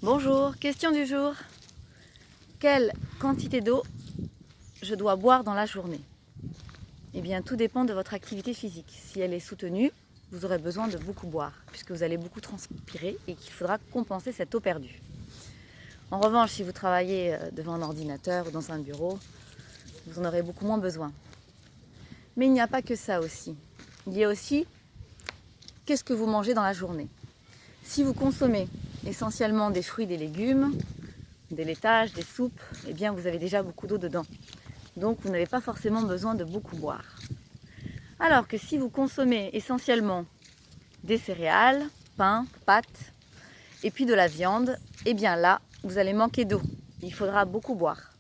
Bonjour, question du jour. Quelle quantité d'eau je dois boire dans la journée? Eh bien, tout dépend de votre activité physique. Si elle est soutenue, vous aurez besoin de beaucoup boire, puisque vous allez beaucoup transpirer et qu'il faudra compenser cette eau perdue. En revanche, si vous travaillez devant un ordinateur ou dans un bureau, vous en aurez beaucoup moins besoin. Mais il n'y a pas que ça aussi. Il y a aussi qu'est-ce que vous mangez dans la journée. Si vous consommez essentiellement des fruits, des légumes, des laitages, des soupes, eh bien vous avez déjà beaucoup d'eau dedans. Donc vous n'avez pas forcément besoin de beaucoup boire. Alors que si vous consommez essentiellement des céréales, pain, pâtes et puis de la viande, eh bien là, vous allez manquer d'eau. Il faudra beaucoup boire.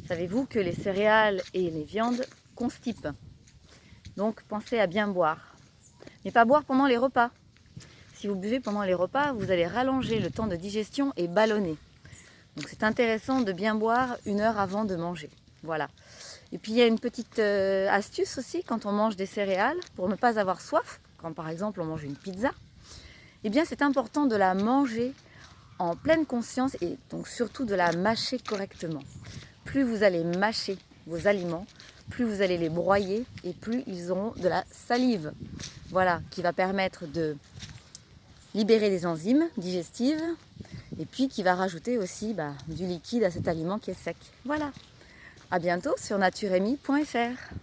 Savez-vous que les céréales et les viandes constipent? Donc pensez à bien boire. Mais pas boire pendant les repas. Si vous buvez pendant les repas, vous allez rallonger le temps de digestion et ballonner. Donc c'est intéressant de bien boire 1 heure avant de manger. Voilà. Et puis il y a une petite astuce aussi quand on mange des céréales pour ne pas avoir soif. Quand par exemple on mange une pizza, eh bien c'est important de la manger en pleine conscience et donc surtout de la mâcher correctement. Plus vous allez mâcher vos aliments, plus vous allez les broyer et plus ils auront de la salive. Voilà, qui va permettre de libérer des enzymes digestives et puis qui va rajouter aussi du liquide à cet aliment qui est sec. Voilà. À bientôt sur naturemi.fr.